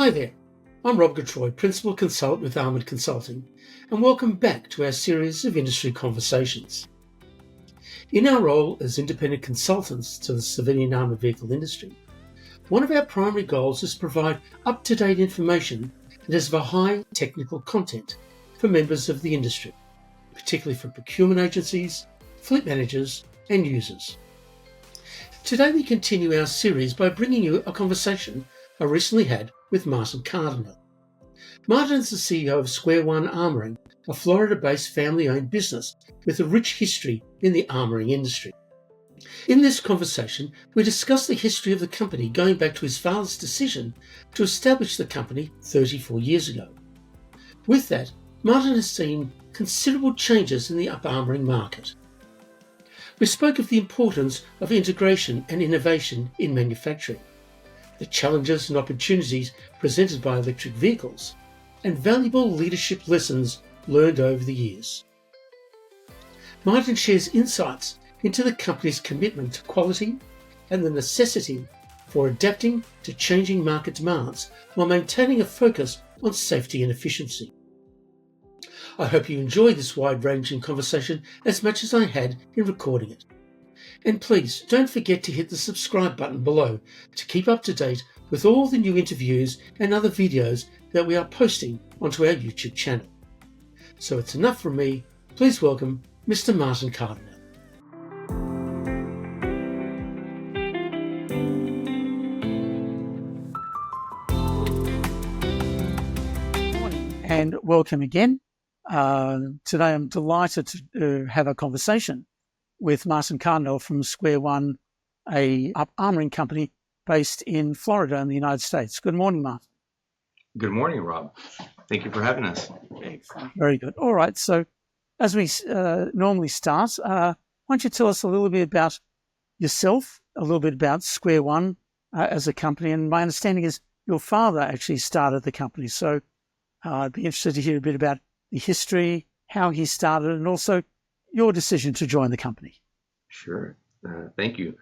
Hi there, I'm Rob Gatroy, Principal Consultant with Armoured Consulting, and welcome back to our series of Industry Conversations. In our role as independent consultants to the civilian armoured vehicle industry, one of our primary goals is to provide up-to-date information that is of a high technical content for members of the industry, particularly for procurement agencies, fleet managers, and users. Today we continue our series by bringing you a conversation I recently had with Martin Cardenal. Martin is the CEO of Square One Armouring, a Florida-based family-owned business with a rich history in the armouring industry. In this conversation, we discuss the history of the company going back to his father's decision to establish the company 34 years ago. With that, Martin has seen considerable changes in the armouring market. We spoke of the importance of integration and innovation in manufacturing, the challenges and opportunities presented by electric vehicles, and valuable leadership lessons learned over the years. Martin shares insights into the company's commitment to quality and the necessity for adapting to changing market demands while maintaining a focus on safety and efficiency. I hope you enjoyed this wide-ranging conversation as much as I had in recording it. And please don't forget to hit the subscribe button below to keep up to date with all the new interviews and other videos that we are posting onto our YouTube channel. So it's enough from me. Please welcome Mr. Martin Cardenal. Good morning and welcome again. Today I'm delighted to have a conversation with Martin Cardenal from Square One, a armouring company based in Florida in the United States. Good morning, Martin. Good morning, Rob. Thank you for having us. Excellent. Very good. All right. So as we normally start, why don't you tell us a little bit about yourself, a little bit about Square One as a company. And my understanding is your father actually started the company. So I'd be interested to hear a bit about the history, how he started, and also your decision to join the company. Sure. Thank you.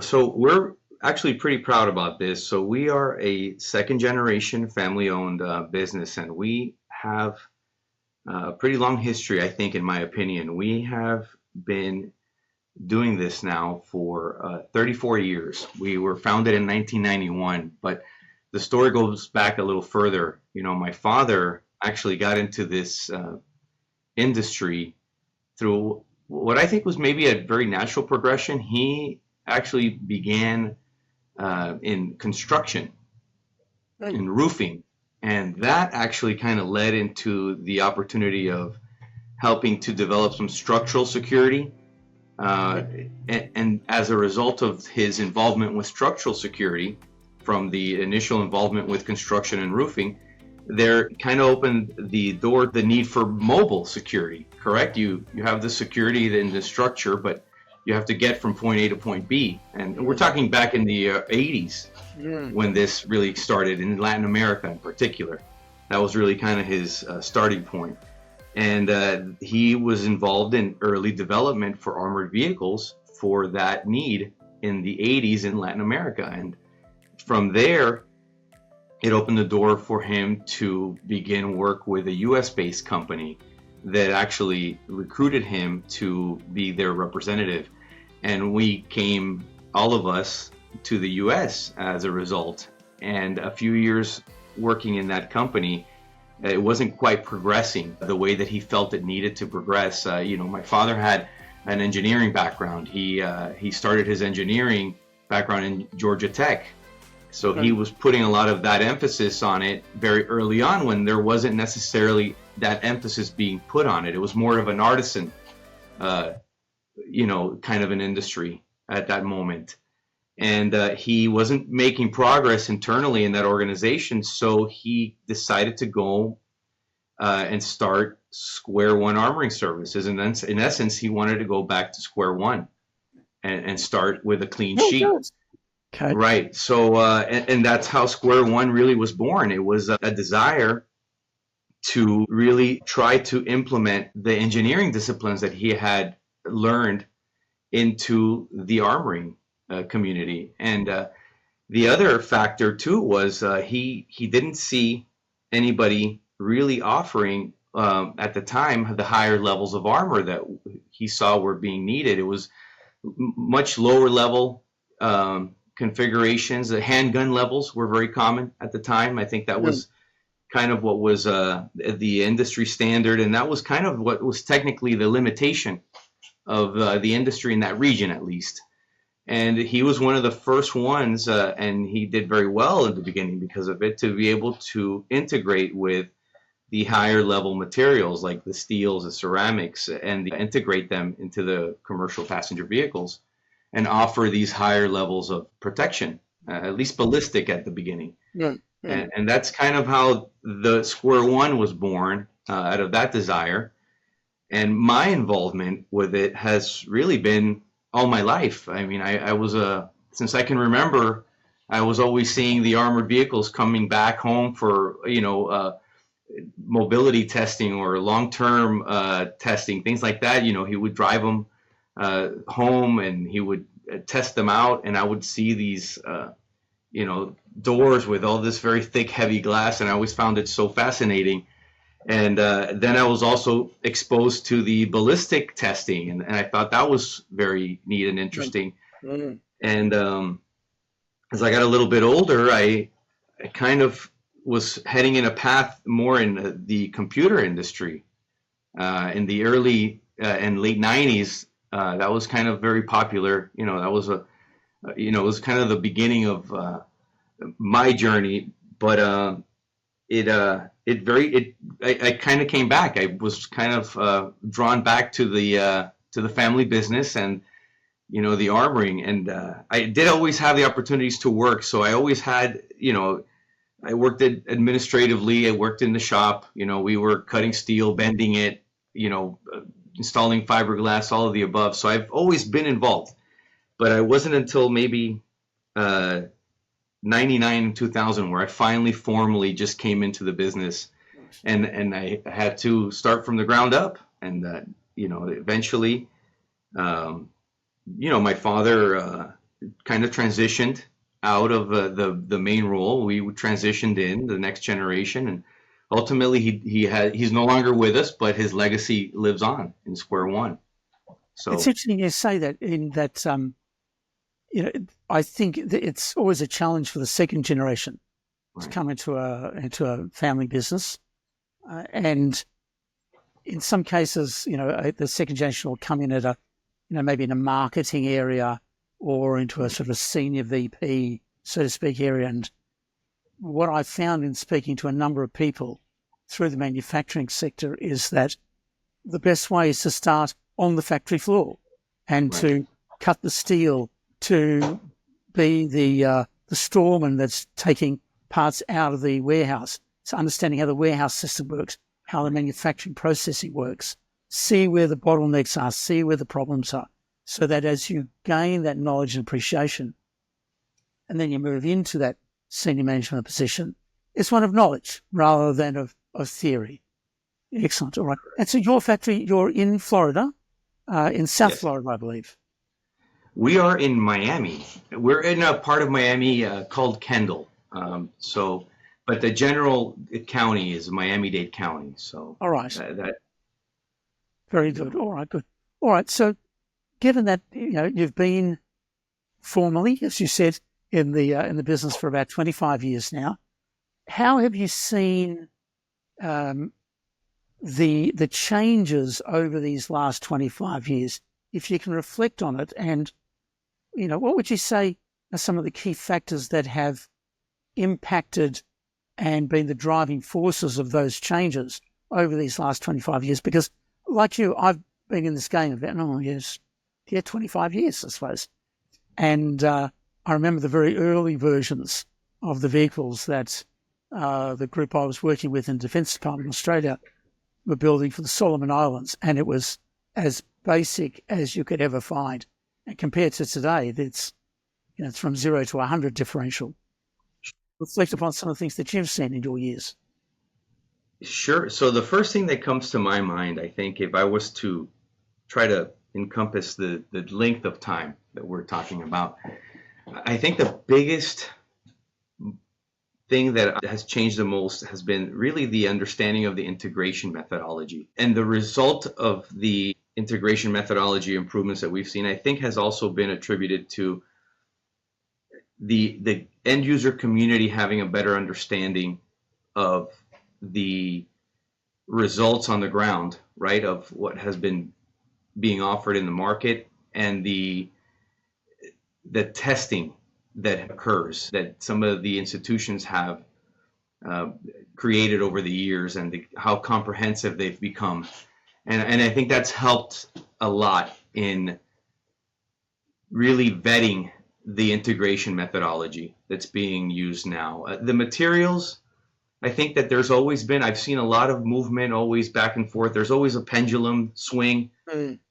So we're actually pretty proud about this. So we are a second generation family owned business, and we have a pretty long history, I think, in my opinion. We have been doing this now for 34 years. We were founded in 1991, but the story goes back a little further. You know, my father actually got into this industry through what I think was maybe a very natural progression. He actually began in construction, in roofing, and that actually kind of led into the opportunity of helping to develop some structural security. And as a result of his involvement with structural security, from the initial involvement with construction and roofing, there kind of opened the door, the need for mobile security, correct? You have the security in the structure, but you have to get from point A to point B. And we're talking back in the 80s when this really started in Latin America in particular. That was really kind of his starting point. And he was involved in early development for armored vehicles for that need in the 80s in Latin America. And from there, it opened the door for him to begin work with a US-based company that actually recruited him to be their representative. And we came, all of us, to the US as a result. And a few years working in that company, it wasn't quite progressing the way that he felt it needed to progress. My father had an engineering background. He started his engineering background in Georgia Tech. So he was putting a lot of that emphasis on it very early on when there wasn't necessarily that emphasis being put on it. It was more of an artisan, kind of an industry at that moment. And he wasn't making progress internally in that organization. So he decided to go and start Square One Armoring Services. And then in essence, he wanted to go back to Square One and start with a clean sheet. Okay. Right. So, and that's how Square One really was born. It was a desire to really try to implement the engineering disciplines that he had learned into the armoring community. And The other factor too was he didn't see anybody really offering at the time the higher levels of armor that he saw were being needed. It was much lower level configurations. The handgun levels were very common at the time. I think that was kind of what was the industry standard, and that was kind of what was technically the limitation of the industry in that region, at least. And he was one of the first ones, and he did very well in the beginning because of it, to be able to integrate with the higher level materials like the steels, the ceramics, and integrate them into the commercial passenger vehicles and offer these higher levels of protection, at least ballistic at the beginning. And that's kind of how the Square One was born, out of that desire. And my involvement with it has really been all my life. I mean, I was since I can remember, I was always seeing the armored vehicles coming back home for, mobility testing or long-term testing, things like that. He would drive them home and he would test them out, and I would see these, doors with all this very thick, heavy glass, and I always found it so fascinating. And then I was also exposed to the ballistic testing, and I thought that was very neat and interesting. And as I got a little bit older, I kind of was heading in a path more in the computer industry. In the early and late 90s, that was kind of very popular. That was it was kind of the beginning of my journey. But I kind of came back. I was kind of drawn back to the family business and the armoring, and I did always have the opportunities to work. So I always had, I worked administratively. I worked in the shop. We were cutting steel, bending it, installing fiberglass, all of the above. So I've always been involved, but I wasn't until maybe 99 and 2000 where I finally formally just came into the business, and I had to start from the ground up. And eventually, my father kind of transitioned out of the main role. We transitioned in the next generation, and ultimately he's no longer with us, but his legacy lives on in Square One. So it's interesting you say that, in that I think it's always a challenge for the second generation to come into a family business, and in some cases, the second generation will come in at a, maybe in a marketing area or into a sort of a senior VP, so to speak, area. And what I found in speaking to a number of people through the manufacturing sector is that the best way is to start on the factory floor and to cut the steel, to be the storeman that's taking parts out of the warehouse. So understanding how the warehouse system works, how the manufacturing processing works, see where the bottlenecks are, see where the problems are, so that as you gain that knowledge and appreciation, and then you move into that senior management position, it's one of knowledge rather than of theory. Excellent. All right. And so your factory, you're in Florida, in South Florida, I believe. We are in Miami. We're in a part of Miami called Kendall. But the general county is Miami-Dade County. So all right. Very good. All right, good. All right. So given that you've been formally, as you said, in the business for about 25 years now, how have you seen the changes over these last 25 years? If you can reflect on it, and what would you say are some of the key factors that have impacted and been the driving forces of those changes over these last 25 years? Because like you, I've been in this game about 25 years, I suppose. And I remember the very early versions of the vehicles that the group I was working with in the Defence Department in Australia were building for the Solomon Islands, and it was as basic as you could ever find. And compared to today, it's from 0 to 100 differential. Reflect upon some of the things that you've seen in your years. Sure. So the first thing that comes to my mind, I think, if I was to try to encompass the length of time that we're talking about, I think the biggest thing that has changed the most has been really the understanding of the integration methodology. And the result of the integration methodology improvements that we've seen, I think, has also been attributed to the end user community having a better understanding of the results on the ground, right, of what has been being offered in the market, and the testing that occurs that some of the institutions have created over the years, and how comprehensive they've become. And I think that's helped a lot in really vetting the integration methodology that's being used now. The materials, I think that there's always been, I've seen a lot of movement always back and forth. There's always a pendulum swing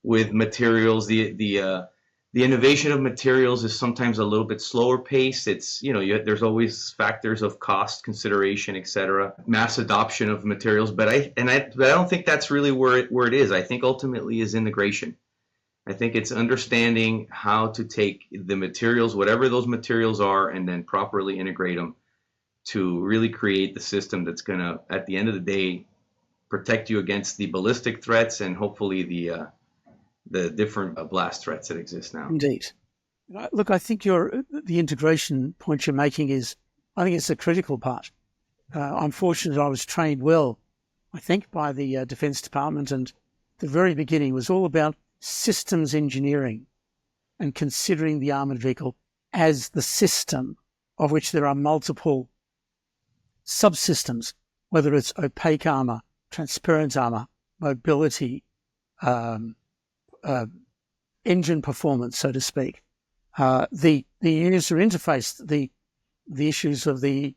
with materials. The innovation of materials is sometimes a little bit slower paced. It's, there's always factors of cost consideration, etc. Mass adoption of materials, but I don't think that's really where it is. I think ultimately is integration. I think it's understanding how to take the materials, whatever those materials are, and then properly integrate them to really create the system that's going to, at the end of the day, protect you against the ballistic threats and hopefully the different blast threats that exist now. Indeed. Look, I think the integration point you're making I think it's a critical part. I'm fortunate I was trained well, I think, by the Defence Department, and the very beginning was all about systems engineering and considering the armoured vehicle as the system of which there are multiple subsystems, whether it's opaque armour, transparent armour, mobility, engine performance, so to speak, the user interface, the issues of the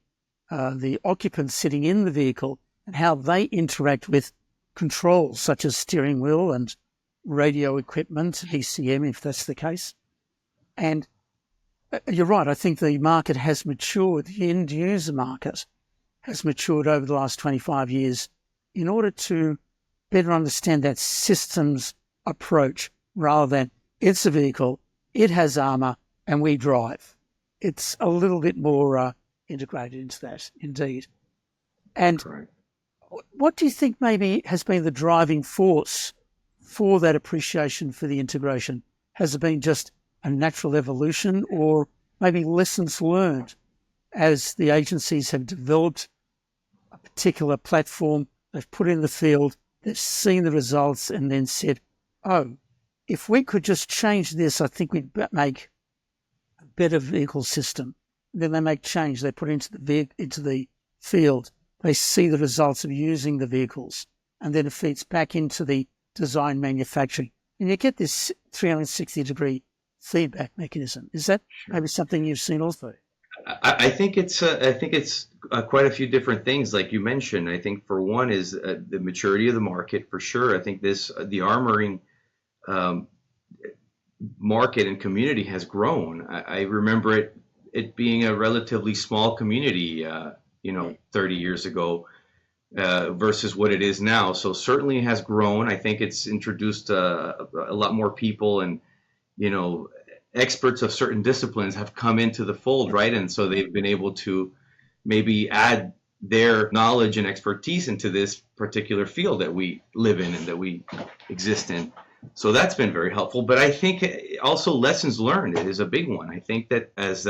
occupants sitting in the vehicle and how they interact with controls such as steering wheel and radio equipment, ECM, if that's the case. And you're right, I think the market has matured, the end user market has matured over the last 25 years in order to better understand that systems approach rather than it's a vehicle, it has armour, and we drive. It's a little bit more integrated into that, indeed. And Correct. What do you think maybe has been the driving force for that appreciation for the integration? Has it been just a natural evolution, or maybe lessons learned as the agencies have developed a particular platform, they've put it in the field, they've seen the results and then said, oh, if we could just change this, I think we'd make a better vehicle system. Then they make change, they put it into the field, they see the results of using the vehicles, and then it feeds back into the design manufacturing. And you get this 360-degree feedback mechanism. Is that maybe something you've seen also? I think it's quite a few different things, like you mentioned. I think for one is the maturity of the market, for sure. I think the armoring market and community has grown. I remember it being a relatively small community, 30 years ago versus what it is now. So certainly it has grown. I think it's introduced a lot more people, and experts of certain disciplines have come into the fold, right? And so they've been able to maybe add their knowledge and expertise into this particular field that we live in and that we exist in. So that's been very helpful. But I think also lessons learned is a big one. I think that as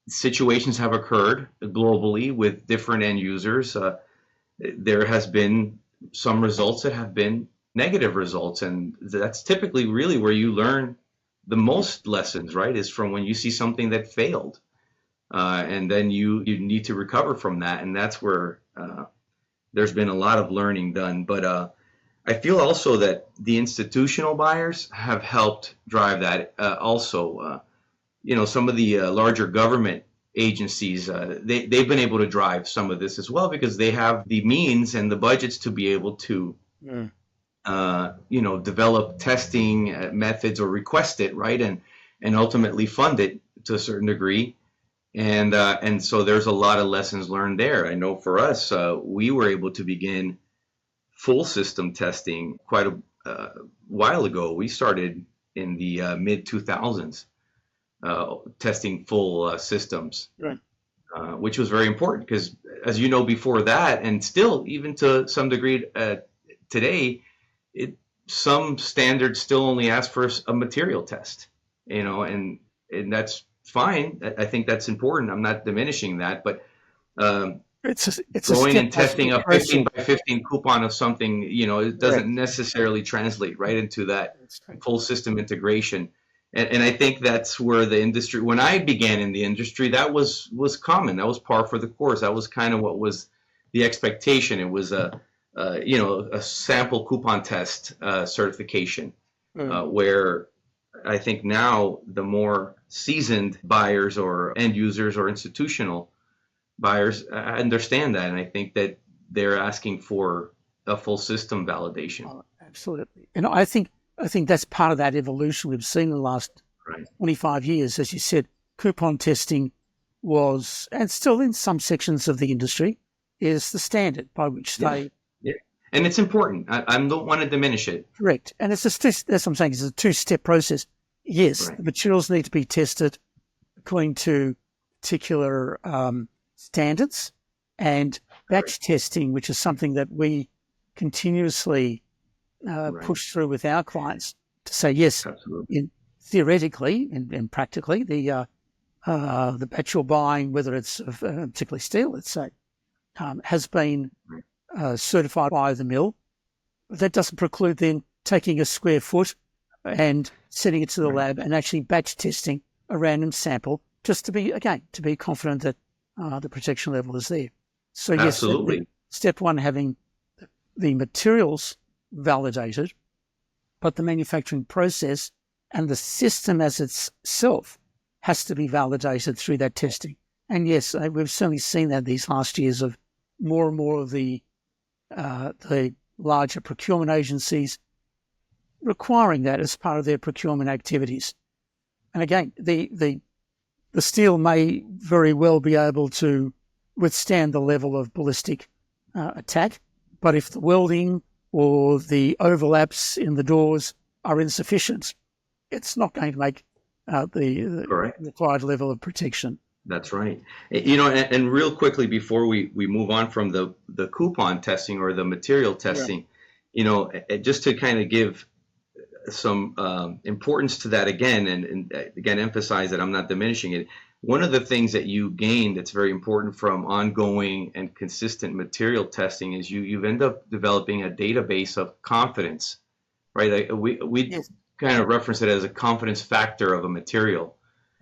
situations have occurred globally with different end users, there has been some results that have been negative results. And that's typically really where you learn the most lessons, right, is from when you see something that failed. And then you need to recover from that. And that's where there's been a lot of learning done. But I feel also that the institutional buyers have helped drive that also. Some of the larger government agencies, they've been able to drive some of this as well, because they have the means and the budgets to be able to develop testing methods or request it, right, and ultimately fund it to a certain degree. And so there's a lot of lessons learned there. I know for us, we were able to begin full system testing quite a while ago. We started in the mid 2000s testing full systems, Right. Which was very important because, as you know, before that, and still even to some degree today, some standards still only ask for a material test, and that's fine. I think that's important. I'm not diminishing that, but It's a going step and testing a process. 15 by 15 coupon of something, it doesn't necessarily translate right into that full system integration. And I think that's where the industry, when I began in the industry, that was common. That was par for the course. That was kind of what was the expectation. It was a sample coupon test certification, where I think now the more seasoned buyers or end users or institutional buyers understand that, and I think that they're asking for a full system validation. Oh, absolutely. And I think that's part of that evolution we've seen in the last 25 years. As you said, coupon testing was, and still in some sections of the industry, is the standard by which they... Yeah. And it's important. I don't want to diminish it. Correct. And that's what I'm saying. It's a two-step process. Yes, the materials need to be tested according to particular standards, and batch testing, which is something that we continuously push through with our clients to say, yes, theoretically and practically, the batch you're buying, whether it's particularly steel, let's say, has been certified by the mill. But that doesn't preclude then taking a square foot and sending it to the lab and actually batch testing a random sample just to be confident that the protection level is there. So yes, step one, having the materials validated, but the manufacturing process and the system as itself has to be validated through that testing. And yes, we've certainly seen that these last years of more and more of the larger procurement agencies requiring that as part of their procurement activities. And again, the steel may very well be able to withstand the level of ballistic attack, but if the welding or the overlaps in the doors are insufficient, it's not going to make the required level of protection. That's right. And real quickly before we move on from the coupon testing or the material testing, just to kind of give some importance to that again, and again emphasize that I'm not diminishing it. One of the things that you gain that's very important from ongoing and consistent material testing is you end up developing a database of confidence, right? We kind of reference it as a confidence factor of a material,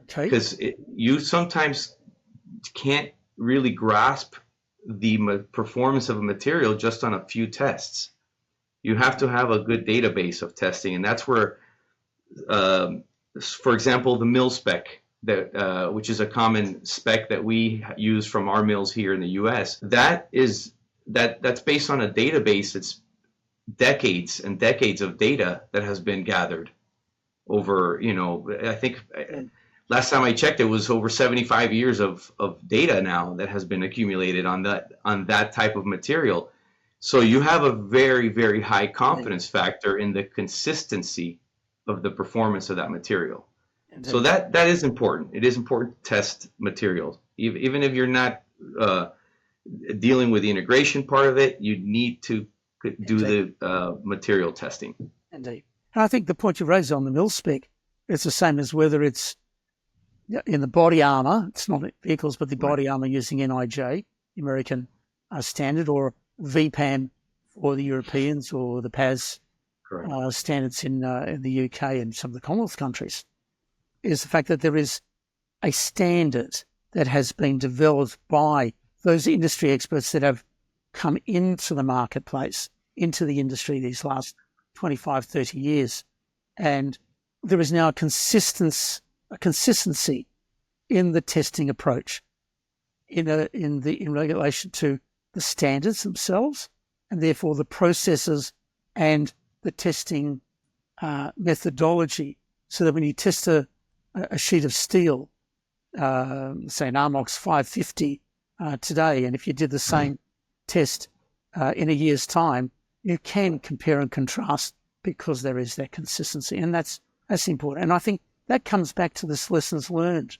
because you sometimes can't really grasp the performance of a material just on a few tests. You have to have a good database of testing, and that's where, for example, the mill spec, which is a common spec that we use from our mills here in the U.S. That's based on a database that's decades and decades of data that has been gathered over. I think last time I checked, it was over 75 years of data now that has been accumulated on that type of material. So you have a very, very high confidence factor in the consistency of the performance of that material. So that is important. It is important to test materials. Even if you're not dealing with the integration part of it, you need to do the material testing. Indeed. And I think the point you raised on the mill spec, it's the same as whether it's in the body armor, it's not vehicles, but the body armor using NIJ, the American standard, or VPAM for the Europeans, or the PAS standards in the UK and some of the Commonwealth countries, is the fact that there is a standard that has been developed by those industry experts that have come into the marketplace, into the industry these last 25, 30 years. And there is now a consistency in the testing approach in relation to the standards themselves, and therefore the processes and the testing methodology, so that when you test a sheet of steel, say an Armox 550 today, and if you did the same test in a year's time, you can compare and contrast because there is that consistency, and that's important. And I think that comes back to this lessons learned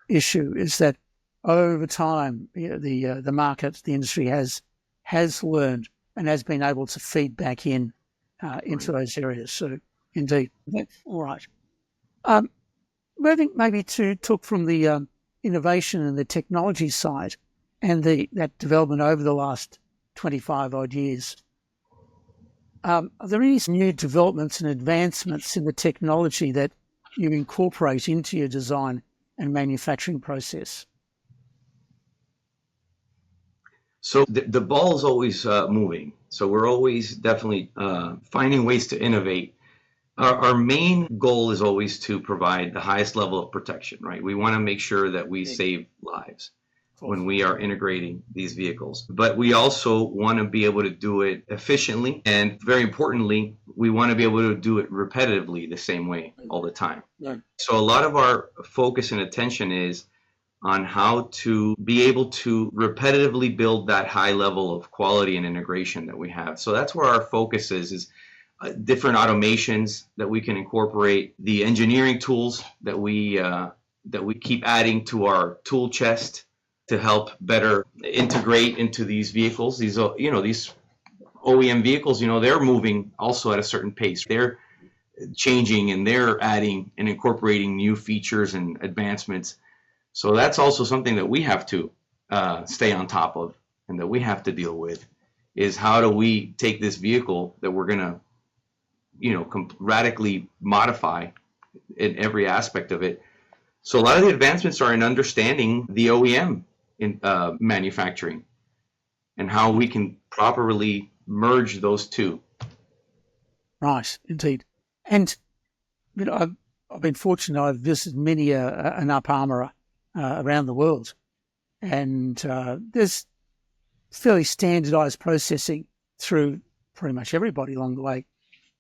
issue, is that over time, the market, the industry has learned and has been able to feed back into those areas. So, indeed, all right. Moving maybe to talk from the innovation and the technology side and that development over the last 25 odd years. Are there any new developments and advancements in the technology that you incorporate into your design and manufacturing process? So the ball is always moving. So we're always definitely finding ways to innovate. Our main goal is always to provide the highest level of protection, right? We want to make sure that we save lives when we are integrating these vehicles. But we also want to be able to do it efficiently. And very importantly, we want to be able to do it repetitively the same way all the time. Yeah. So a lot of our focus and attention is on how to be able to repetitively build that high level of quality and integration that we have. So that's where our focus is different automations that we can incorporate, the engineering tools that we keep adding to our tool chest to help better integrate into these vehicles. These OEM vehicles, they're moving also at a certain pace. They're changing and they're adding and incorporating new features and advancements. So that's also something that we have to stay on top of and that we have to deal with, is how do we take this vehicle that we're going to radically modify in every aspect of it. So a lot of the advancements are in understanding the OEM in manufacturing and how we can properly merge those two. Right, indeed. And I've been fortunate. I've visited many an up armourer around the world, and there's fairly standardised processing through pretty much everybody along the way.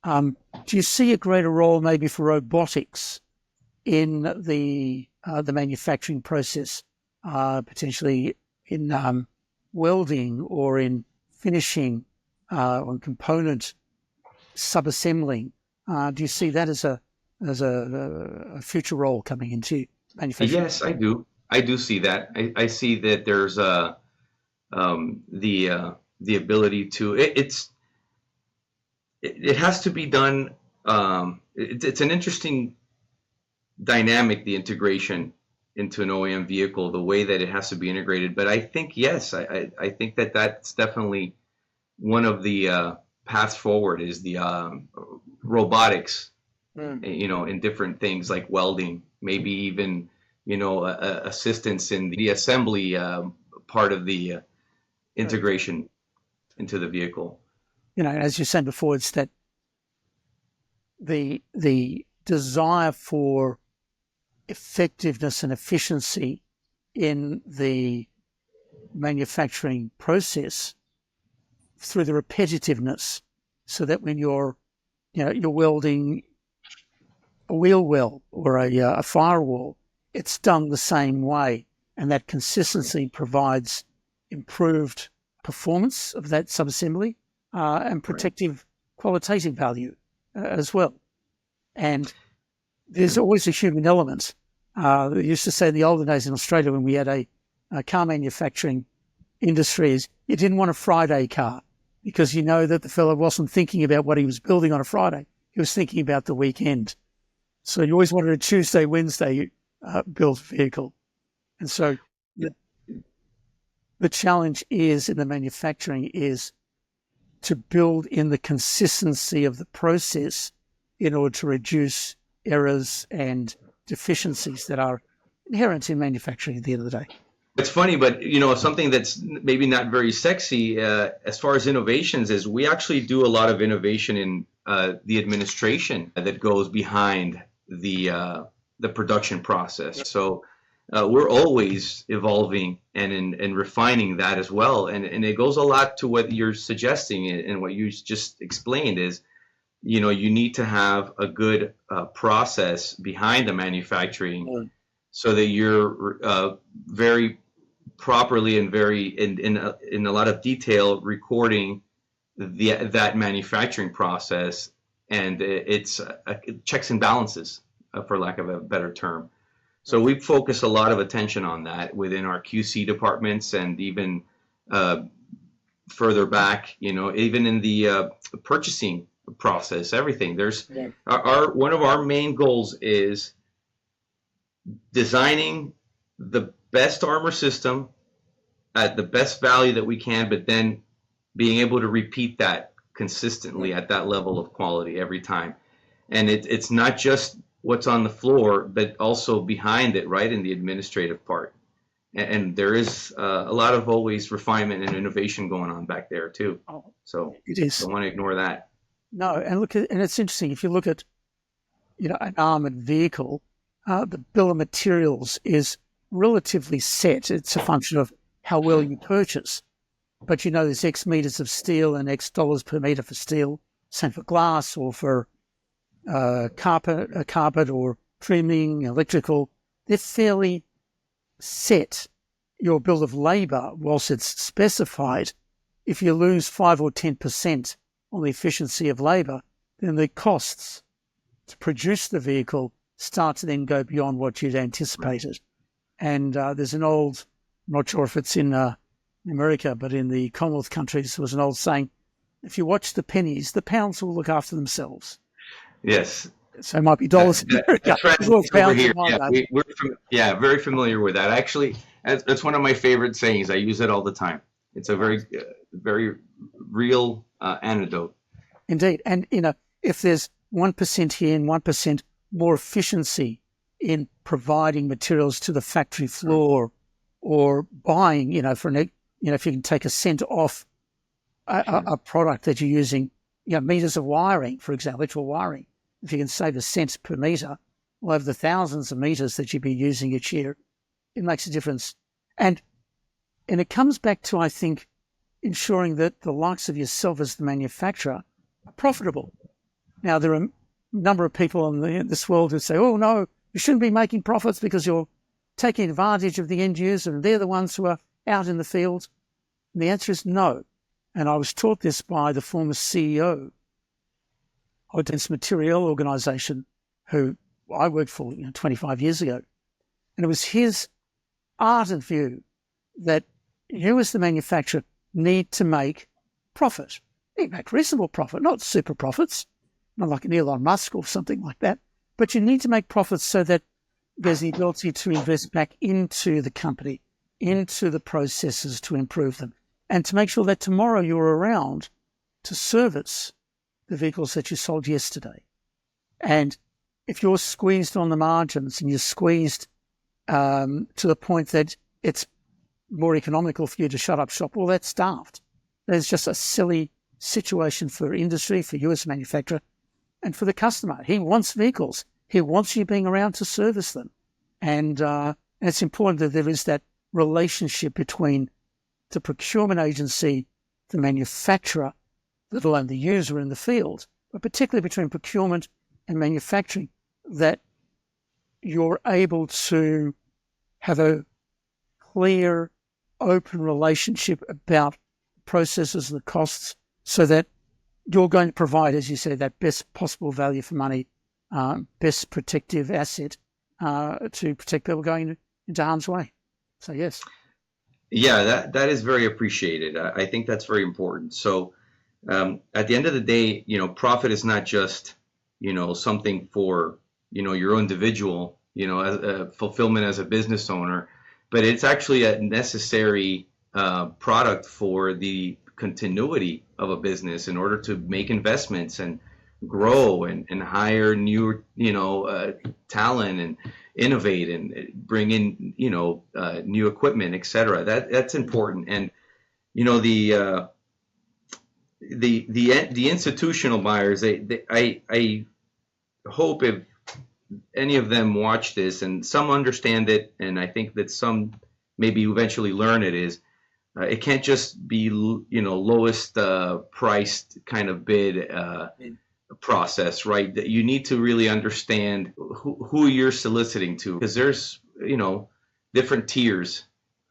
Do you see a greater role maybe for robotics in the manufacturing process, potentially in welding or in finishing, on component subassembling? Do you see that as a future role coming into manufacturing? Yes, I do. I do see that. I see that there's the ability to it has to be done. It's an interesting dynamic, the integration into an OEM vehicle, the way that it has to be integrated. But I think, yes, I think that that's definitely one of the paths forward is the robotics, in different things like welding, maybe even, assistance in the assembly part of the integration into the vehicle. As you said before, it's that the desire for effectiveness and efficiency in the manufacturing process through the repetitiveness, so that when you're welding a wheel well or a firewall, it's done the same way, and that consistency provides improved performance of that subassembly. And protective qualitative value as well. And there's always a human element. They used to say in the olden days in Australia, when we had a car manufacturing industry, is you didn't want a Friday car because that the fellow wasn't thinking about what he was building on a Friday. He was thinking about the weekend. So you always wanted a Tuesday, Wednesday built vehicle. And so the challenge is in the manufacturing is to build in the consistency of the process in order to reduce errors and deficiencies that are inherent in manufacturing at the end of the day. It's funny, but something that's maybe not very sexy as far as innovations is we actually do a lot of innovation in the administration that goes behind the production process. So we're always evolving and refining that as well. And it goes a lot to what you're suggesting and what you just explained is, you need to have a good process behind the manufacturing so that you're very properly and very in a lot of detail recording that manufacturing process. And it's checks and balances for lack of a better term. So we focus a lot of attention on that within our QC departments, and even further back, even in the purchasing process, everything. There's one of our main goals is designing the best armor system at the best value that we can, but then being able to repeat that consistently at that level of quality every time. And it's not just what's on the floor, but also behind it, right, in the administrative part. And there is a lot of always refinement and innovation going on back there too. So it is. Don't want to ignore that. No, and it's interesting. If you look at, an armored vehicle, the bill of materials is relatively set. It's a function of how well you purchase. But there's X meters of steel and X dollars per meter for steel. Same for glass or for carpet or trimming, electrical. They're fairly set. Your bill of labour, whilst it's specified, if you lose 5 or 10% on the efficiency of labour, then the costs to produce the vehicle start to then go beyond what you'd anticipated. And there's an old, I'm not sure if it's in America, but in the Commonwealth countries, there was an old saying, if you watch the pennies, the pounds will look after themselves. Yes. So it might be dollars in America. That's right. Over here. Yeah, we're very familiar with that. Actually, that's one of my favorite sayings. I use it all the time. It's a very, very real anecdote. Indeed. And, if there's 1% here and 1% more efficiency in providing materials to the factory floor or buying, if you can take a cent off a product that you're using, meters of wiring, for example, electrical wiring, if you can save a cent per meter, well, over the thousands of meters that you'd be using each year, it makes a difference. And it comes back to, I think, ensuring that the likes of yourself as the manufacturer are profitable. Now, there are a number of people in this world who say, oh, no, you shouldn't be making profits because you're taking advantage of the end user and they're the ones who are out in the field. And the answer is no. And I was taught this by the former CEO of a dense material organisation who I worked for 25 years ago. And it was his ardent view that you as the manufacturer need to make profit. You need to make reasonable profit, not super profits, not like an Elon Musk or something like that, but you need to make profits so that there's the ability to invest back into the company, into the processes to improve them, and to make sure that tomorrow you're around to service the vehicles that you sold yesterday. And if you're squeezed on the margins and you're squeezed to the point that it's more economical for you to shut up shop, well, that's daft. There's just a silly situation for industry, for you as a manufacturer, and for the customer. He wants vehicles. He wants you being around to service them. And it's important that there is that relationship between the procurement agency, the manufacturer, let alone the user in the field, but particularly between procurement and manufacturing, that you're able to have a clear, open relationship about processes and the costs so that you're going to provide, as you said, that best possible value for money, best protective asset to protect people going into harm's way. So, yes. Yeah, that is very appreciated. I think that's very important. So at the end of the day, profit is not just, something for, your own individual, as fulfillment as a business owner, but it's actually a necessary product for the continuity of a business in order to make investments and grow and hire new, talent and innovate and bring in, new equipment, et cetera. That's important. And, the institutional buyers, I hope if any of them watch this, and some understand it, and I think that some maybe eventually learn it, is it can't just be, lowest priced kind of bid process, right? That you need to really understand who you're soliciting to, because there's, different tiers.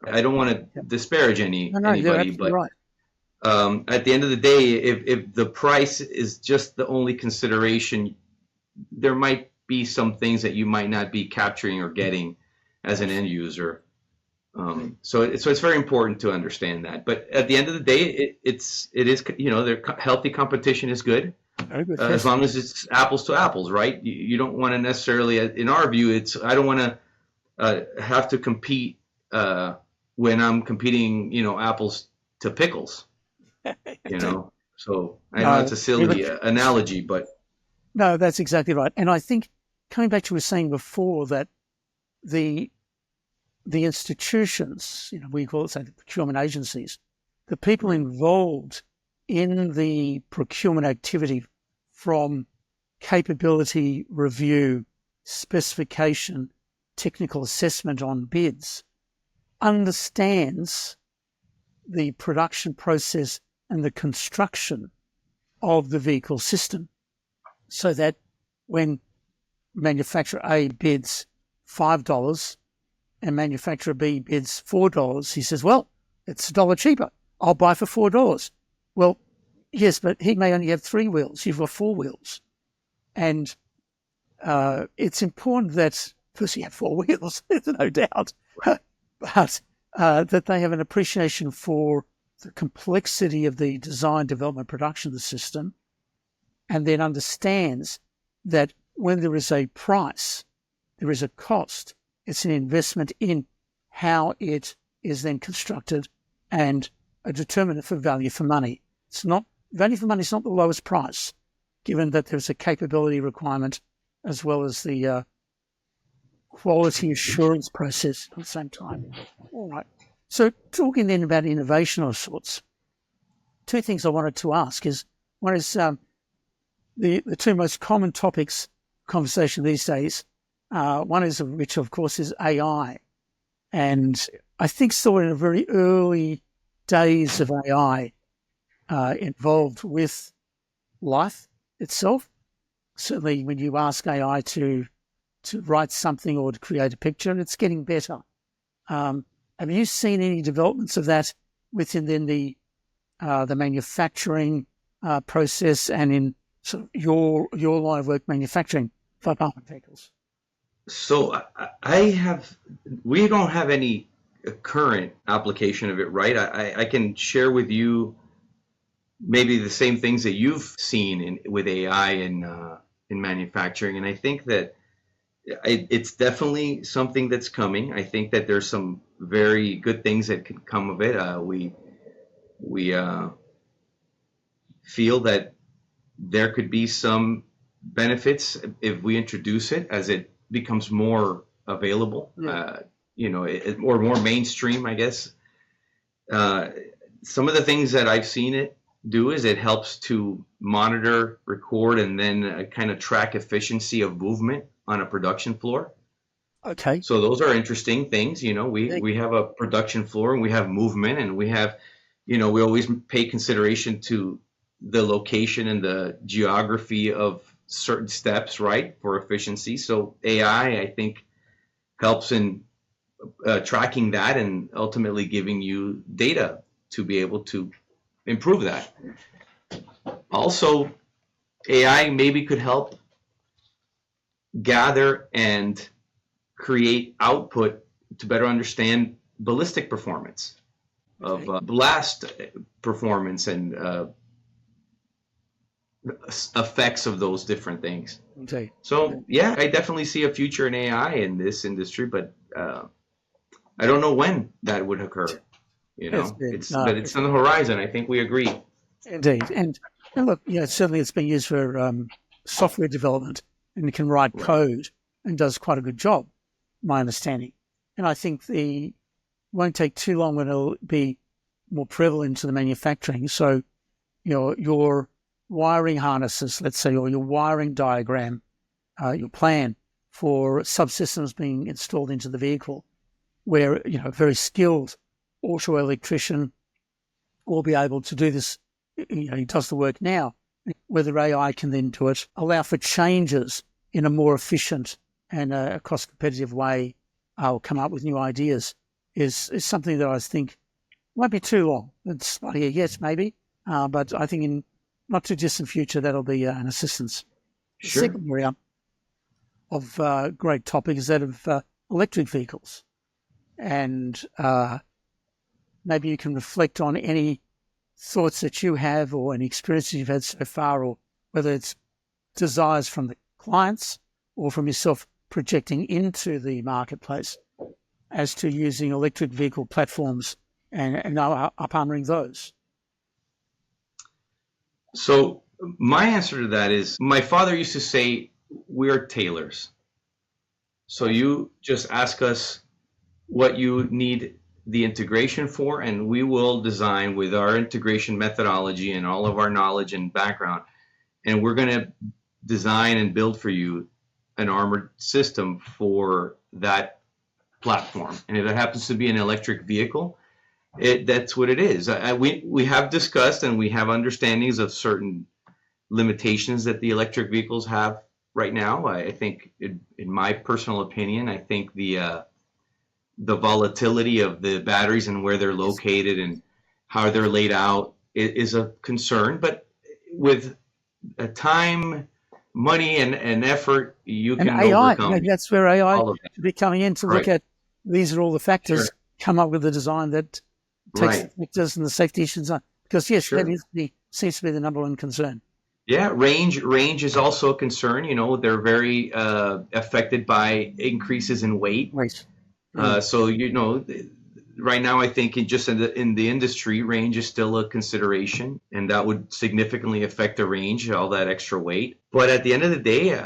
I don't want to disparage anybody, but right. At the end of the day, if the price is just the only consideration, there might be some things that you might not be capturing or getting as an end user. So it's very important to understand that. But at the end of the day, it is, healthy competition is good. As long as it's apples to apples, right? You don't want to necessarily, in our view, I don't want to have to compete when I'm competing, apples to pickles, So I know it's a silly analogy, but. No, that's exactly right. And I think coming back to what we were saying before, that the institutions, we call it, say, the procurement agencies, the people involved in the procurement activity, from capability review, specification, technical assessment on bids, understands the production process and the construction of the vehicle system, so that when manufacturer A bids $5 and manufacturer B bids $4, he says, well, it's $1 cheaper. I'll buy for $4. Well, yes, but he may only have 3 wheels. You've got 4 wheels. And it's important that, first, you have 4 wheels, there's no doubt, but that they have an appreciation for the complexity of the design, development, production of the system, and then understands that when there is a price, there is a cost. It's an investment in how it is then constructed and a determinant for value for money. Value for money is not the lowest price, given that there's a capability requirement as well as the quality assurance process at the same time. All right. So talking then about innovation of sorts, 2 things I wanted to ask is, one is the 2 most common topics conversation these days. One is, which of course is AI. And I think still in the very early days of AI involved with life itself. Certainly when you ask AI to write something or to create a picture, it's getting better. Have you seen any developments of that within then the manufacturing process and in sort of your line of work, manufacturing for apartment vehicles? So we don't have any current application of it, right? I can share with you maybe the same things that you've seen with AI in manufacturing, and I think that it's definitely something that's coming. I think that there's some very good things that can come of it. We feel that there could be some benefits if we introduce it as it becomes more available, or more mainstream, I guess. Some of the things that I've seen it do is it helps to monitor, record, and then kind of track efficiency of movement on a production floor. Okay. So those are interesting things. We have a production floor and we have movement, and we have, we always pay consideration to the location and the geography of certain steps, right, for efficiency. So AI, I think, helps in tracking that and ultimately giving you data to be able to improve that. Also, AI maybe could help gather and create output to better understand ballistic performance of blast performance and effects of those different things. Okay. So yeah, I definitely see a future in AI in this industry, but I don't know when that would occur. It's on the horizon. I think we agree. Indeed, and look, certainly it's been used for software development, and it can write code and does quite a good job, my understanding. And I think it won't take too long when it'll be more prevalent to the manufacturing. So, your wiring harnesses, let's say, or your wiring diagram, your plan for subsystems being installed into the vehicle, where a very skilled auto electrician will be able to do this. He does the work now. Whether AI can then do it, allow for changes in a more efficient and a cost-competitive way, or come up with new ideas, is something that I think won't be too long. It's like a yes, maybe, but I think in not too distant future that'll be an assistance. Sure. Second area, great topic is that of electric vehicles. And maybe you can reflect on any thoughts that you have or any experiences you've had so far, or whether it's desires from the clients or from yourself projecting into the marketplace as to using electric vehicle platforms and up-armoring those. So my answer to that is, my father used to say, we're tailors. So you just ask us what you need the integration for, and we will design with our integration methodology and all of our knowledge and background, and we're going to design and build for you an armored system for that platform. And if it happens to be an electric vehicle, that's what it is. We have discussed and we have understandings of certain limitations that the electric vehicles have right now. I think, in my personal opinion, I think the volatility of the batteries and where they're located and how they're laid out is a concern. But with time, money, and effort, you can AI, overcome. maybe that's where AI all of that. should be coming in to look at. These are all the factors. Sure. Come up with a design that takes the factors and the safety issues on. Because yes, Sure. that seems to be the number one concern. Yeah, range is also a concern. They're very affected by increases in weight. Right. So right now I think in the industry, range is still a consideration, and that would significantly affect the range, all that extra weight. But at the end of the day,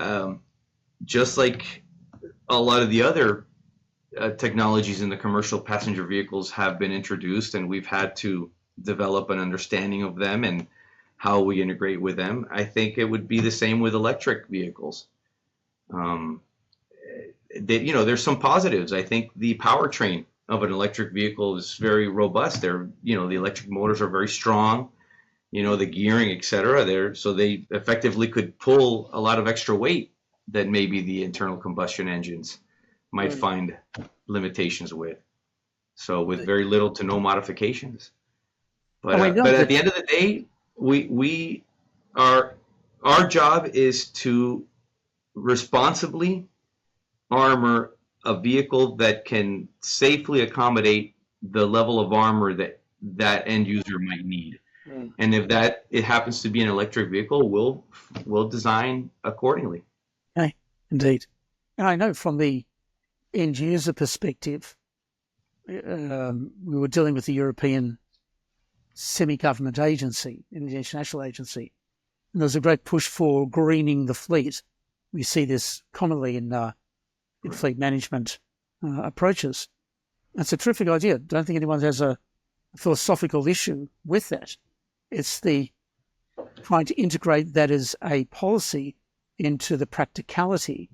just like a lot of the other technologies in the commercial passenger vehicles have been introduced, and we've had to develop an understanding of them and how we integrate with them, I think it would be the same with electric vehicles. There's some positives. I think the powertrain of an electric vehicle is very robust. The electric motors are very strong, the gearing, etc. So they effectively could pull a lot of extra weight that maybe the internal combustion engines might find limitations with. So with very little to no modifications. But at the end of the day, our job is to responsibly armor a vehicle that can safely accommodate the level of armor that end user might need. And if it happens to be an electric vehicle, we'll design accordingly. Okay, indeed. And I know from the end user perspective, we were dealing with the European semi-government agency, the international agency, and there's a great push for greening the fleet. We see this commonly in fleet management approaches. That's a terrific idea. I don't think anyone has a philosophical issue with that. It's the trying to integrate that as a policy into the practicality,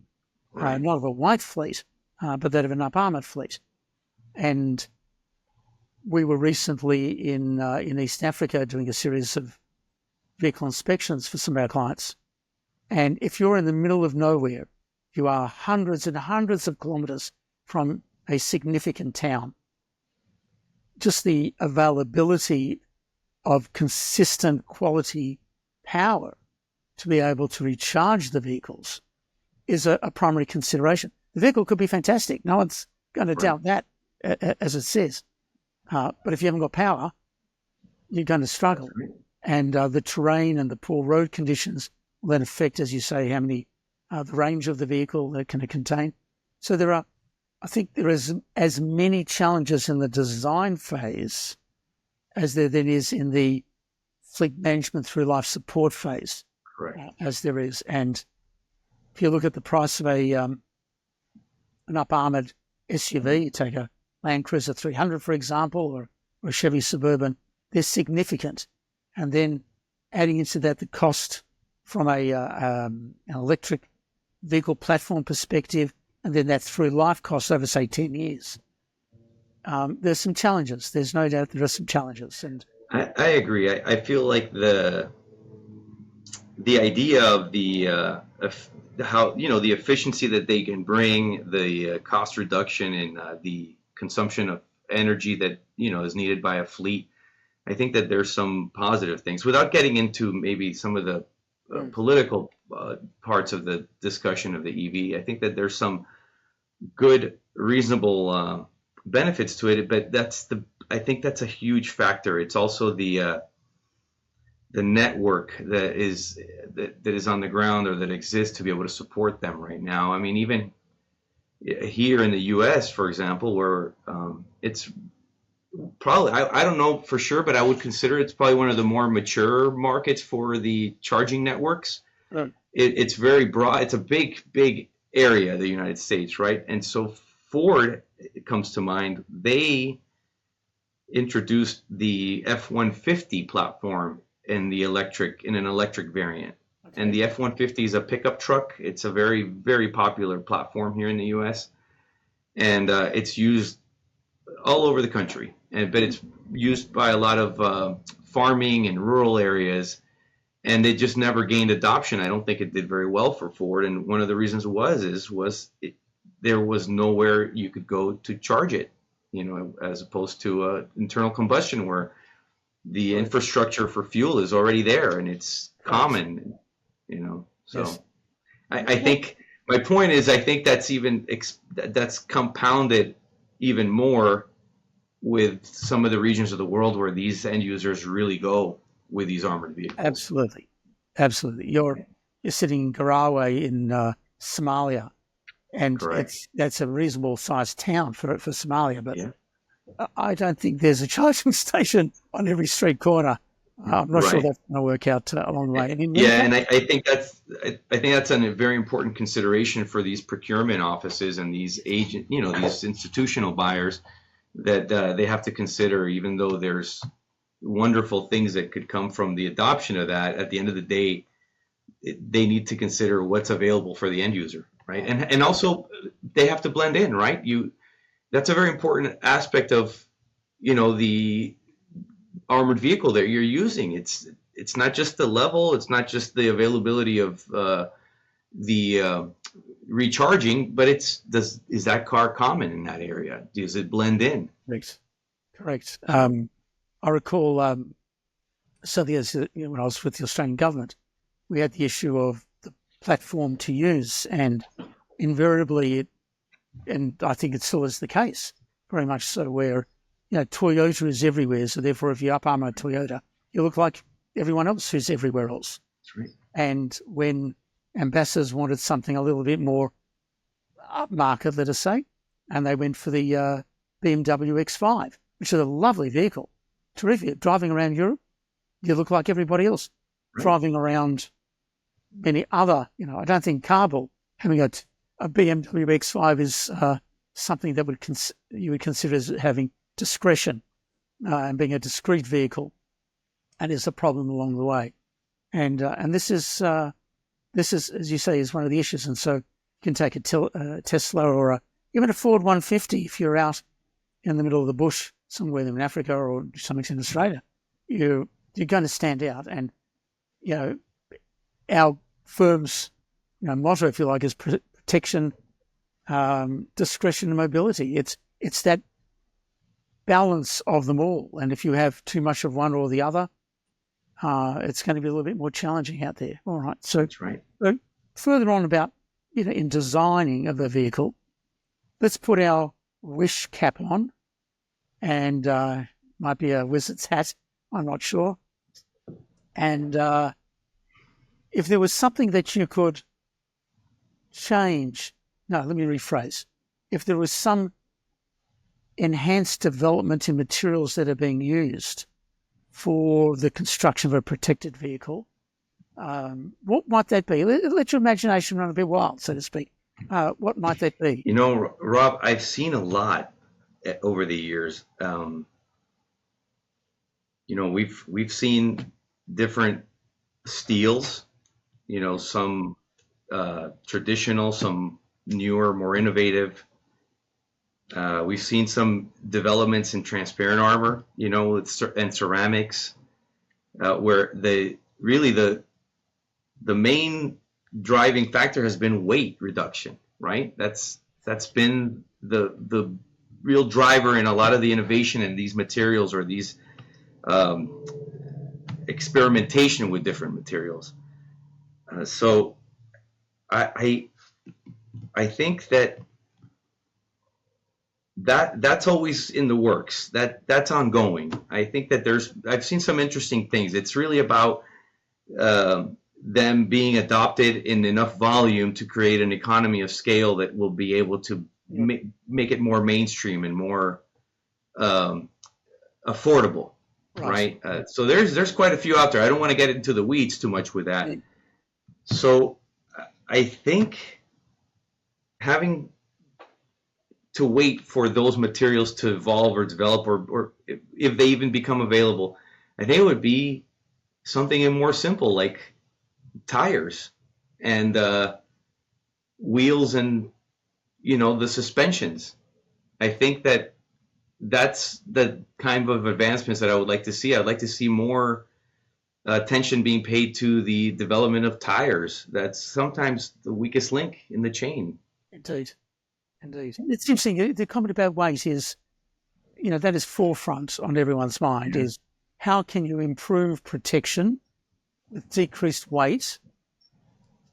not of a white fleet, but that of an up-armoured fleet. And we were recently in East Africa doing a series of vehicle inspections for some of our clients. And if you're in the middle of nowhere, you are hundreds and hundreds of kilometres from a significant town, just the availability of consistent quality power to be able to recharge the vehicles is a primary consideration. The vehicle could be fantastic. No one's going to doubt that, as it says. But if you haven't got power, you're going to struggle. And the terrain and the poor road conditions will then affect, as you say, how many, the range of the vehicle that can contain. So I think there is as many challenges in the design phase as there then is in the fleet management through life support phase. Correct. As there is. And if you look at the price of an up-armoured SUV, you take a Land Cruiser 300, for example, or a Chevy Suburban, they're significant. And then adding into that the cost from an electric vehicle platform perspective, and then that through life cost over, say, 10 years. There's some challenges. There's no doubt there are some challenges. And I agree. I feel like the idea of the the efficiency that they can bring, the cost reduction and the consumption of energy that is needed by a fleet. I think that there's some positive things without getting into maybe some of the political parts of the discussion of the EV. I think that there's some good, reasonable benefits to it, but I think that's a huge factor. It's also the network that is on the ground or that exists to be able to support them right now. I mean, even here in the U.S., for example, where it's probably, I don't know for sure, but I would consider it's probably one of the more mature markets for the charging networks. Right. It's very broad. It's a big area, the United States, right? And so Ford, it comes to mind, they introduced the F-150 platform in an electric variant. Okay. And the F-150 is a pickup truck. It's a very, very popular platform here in the U.S. And it's used all over the country. But it's used by a lot of farming and rural areas. And it just never gained adoption. I don't think it did very well for Ford. And one of the reasons there was nowhere you could go to charge it, as opposed to internal combustion where the infrastructure for fuel is already there and it's common, So yes. I think my point is, I think that's compounded even more with some of the regions of the world where these end users really go with these armored vehicles. Absolutely. You're sitting in Garowe in Somalia, and that's a reasonable sized town for Somalia, but yeah. I don't think there's a charging station on every street corner. I'm not sure that's going to work out along the way. And I think that's a very important consideration for these procurement offices and these these institutional buyers that they have to consider. Even though there's wonderful things that could come from the adoption of that, at the end of the day, they need to consider what's available for the end user, right? And also they have to blend in, right? That's a very important aspect of, the armored vehicle that you're using. It's not just the level, it's not just the availability of the recharging, but is that car common in that area? Does it blend in? Correct. I recall, when I was with the Australian government, we had the issue of the platform to use, and invariably, and I think it still is the case, very much so, where Toyota is everywhere. So therefore, if you up-armour Toyota, you look like everyone else who's everywhere else. That's right. And when ambassadors wanted something a little bit more upmarket, let us say, and they went for the BMW X5, which is a lovely vehicle. Terrific. Driving around Europe, you look like everybody else. Right. Driving around many other, I don't think Kabul having a BMW X5 is something that you would consider as having discretion and being a discrete vehicle, and is a problem along the way. And this is, as you say, is one of the issues. And so you can take a Tesla or even a Ford 150 if you're out in the middle of the bush somewhere in Africa or to some extent in Australia, you're going to stand out. And, our firm's motto, if you like, is protection, discretion and mobility. It's that balance of them all. And if you have too much of one or the other, it's going to be a little bit more challenging out there. All right. So that's right. Further on about, in designing of a vehicle, let's put our wish cap on, and might be a wizard's hat, I'm not sure. And if there was something that you could change, let me rephrase. If there was some enhanced development in materials that are being used for the construction of a protected vehicle, what might that be? Let your imagination run a bit wild, so to speak. What might that be? Rob, I've seen a lot over the years. We've seen different steels, some traditional, some newer, more innovative. We've seen some developments in transparent armor, and ceramics, where the main driving factor has been weight reduction, right? That's been the real driver in a lot of the innovation in these materials, or these experimentation with different materials. So I think that's always in the works. That's ongoing. I think that I've seen some interesting things. It's really about them being adopted in enough volume to create an economy of scale that will be able to make it more mainstream and more affordable, right? So there's quite a few out there. I don't want to get into the weeds too much with that. So I think having to wait for those materials to evolve or develop, or if they even become available, I think it would be something more simple like tires and wheels and the suspensions. I think that's the kind of advancements that I would like to see. I'd like to see more attention being paid to the development of tires. That's sometimes the weakest link in the chain. Indeed. It's interesting. The comment about weight is, that is forefront on everyone's mind, is how can you improve protection with decreased weight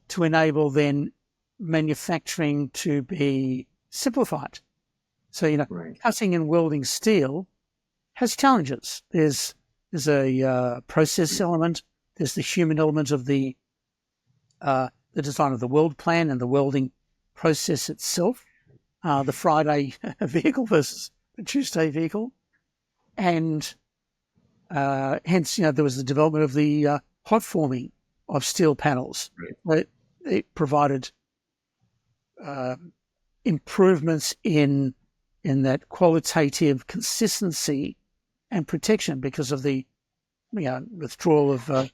to enable then manufacturing to be simplified. So, cutting and welding steel has challenges. There's a process element. There's the human element of the design of the weld plan and the welding process itself. The Friday vehicle versus the Tuesday vehicle. And hence, there was the development of the hot forming of steel panels. Right. It provided improvements in that qualitative consistency and protection because of the withdrawal of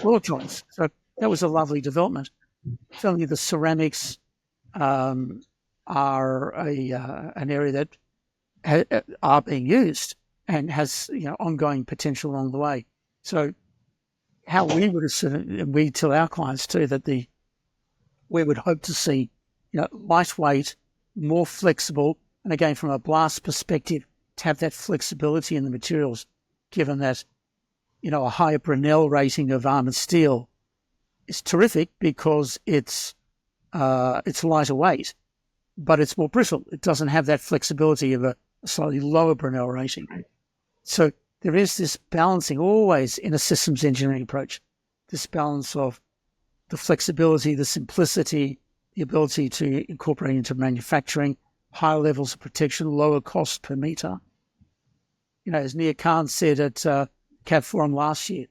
oil joints. So that was a lovely development. Certainly the ceramics are an area that are being used and has ongoing potential along the way. So how we would have we tell our clients too that we would hope to see lightweight, more flexible, and again from a blast perspective to have that flexibility in the materials, given that a higher Brunel rating of armored steel is terrific because it's lighter weight, but it's more brittle. It doesn't have that flexibility of a slightly lower Brunel rating. So there is this balancing always in a systems engineering approach, this balance of the flexibility, the simplicity, the ability to incorporate into manufacturing, higher levels of protection, lower cost per meter. As Nia Khan said at CAV Forum last year,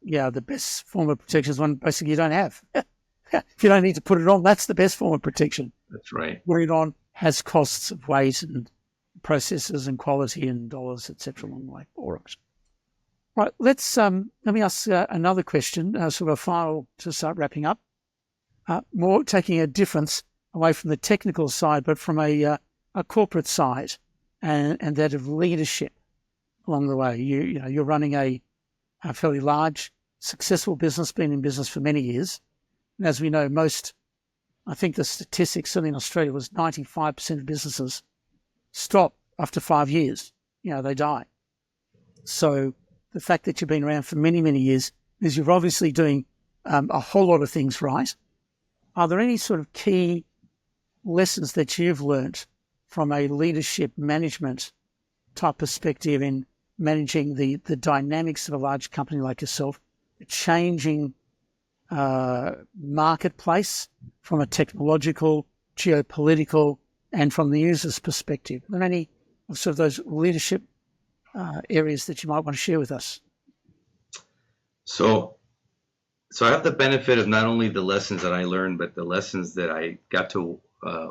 the best form of protection is one basically you don't have. If you don't need to put it on, that's the best form of protection. That's right. Putting it on has costs of weight and processes and quality and dollars, etc. along the way. All right. Right, let me ask another question, sort of a final to start wrapping up. More taking a difference away from the technical side, but from a corporate side and that of leadership along the way. You're running a fairly large, successful business, been in business for many years. And as we know, I think the statistics, certainly in Australia, was 95% of businesses stop after 5 years. They die. So the fact that you've been around for many, many years is you're obviously doing a whole lot of things right. Are there any sort of key lessons that you've learned from a leadership management type perspective in managing the dynamics of a large company like yourself, the changing marketplace from a technological, geopolitical, and from the user's perspective? Are there any of sort of those leadership areas that you might want to share with us? So I have the benefit of not only the lessons that I learned, but the lessons that I got to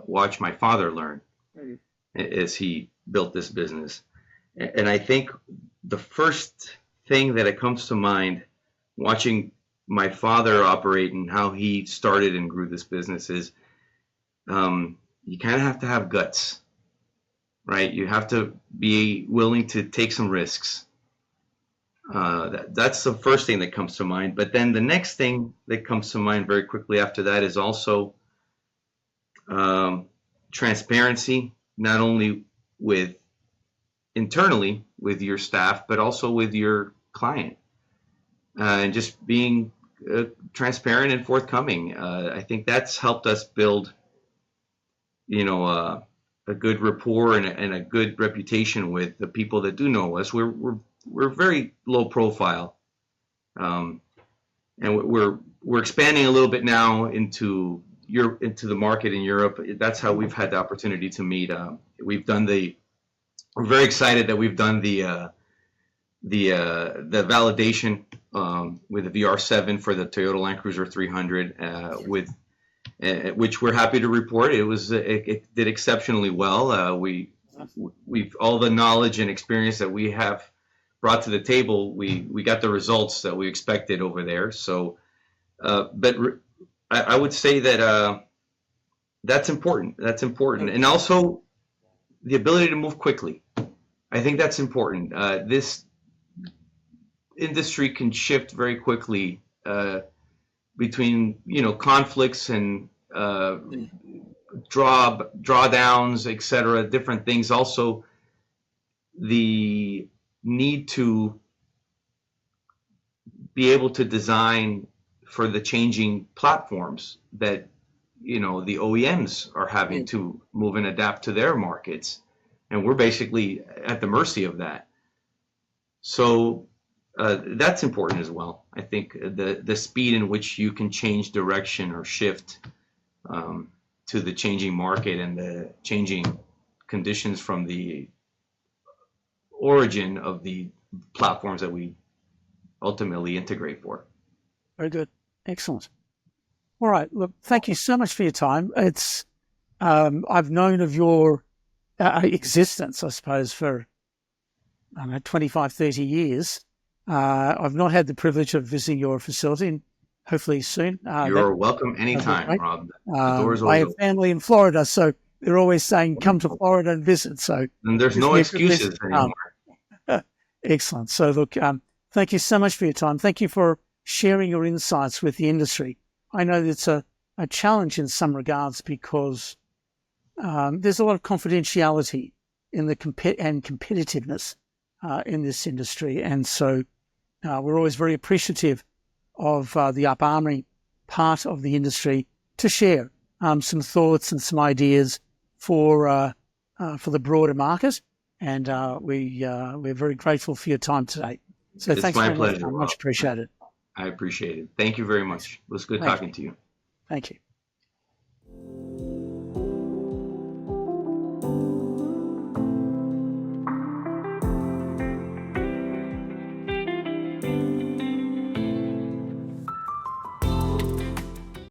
watch my father learn as he built this business. And I think the first thing that it comes to mind watching my father operate and how he started and grew this business is you kind of have to have guts, right? You have to be willing to take some risks. That's the first thing that comes to mind. But then the next thing that comes to mind very quickly after that is also transparency, not only internally with your staff, but also with your client. And just being transparent and forthcoming. I think that's helped us build, a good rapport and a good reputation with the people that do know us. We're very low profile, and we're expanding a little bit now into the market in Europe. That's how we've had the opportunity to meet. We're very excited that we've done the validation with the VR7 for the Toyota Land Cruiser 300 which we're happy to report. It did exceptionally well. We've all the knowledge and experience that we have brought to the table. We got the results that we expected over there. So, but I would say that that's important. That's important, and also the ability to move quickly. I think that's important. This industry can shift very quickly between conflicts and drawdowns, etc., different things. Also, the need to be able to design for the changing platforms that the OEMs are having to move and adapt to their markets, and we're basically at the mercy of that. So that's important as well. I think the speed in which you can change direction or shift to the changing market and the changing conditions from the origin of the platforms that we ultimately integrate for. Very good. Excellent. All right. Look, thank you so much for your time. It's I've known of your existence, I suppose, for 25, 30 years. I've not had the privilege of visiting your facility, and hopefully soon. You're welcome anytime, Rob. The door's I have open. family in Florida, so they're always saying, come to Florida and visit. So And there's no excuses anymore. Excellent. So look, thank you so much for your time. Thank you for sharing your insights with the industry. I know that it's a challenge in some regards because there's a lot of confidentiality in the competitiveness in this industry. And so we're always very appreciative of the armoring part of the industry to share some thoughts and some ideas for the broader market. And we're very grateful for your time today. So It's thanks my very pleasure, much. Rob. Much appreciated. I appreciate it. Thank you very much. It was good talking to you. Thank you.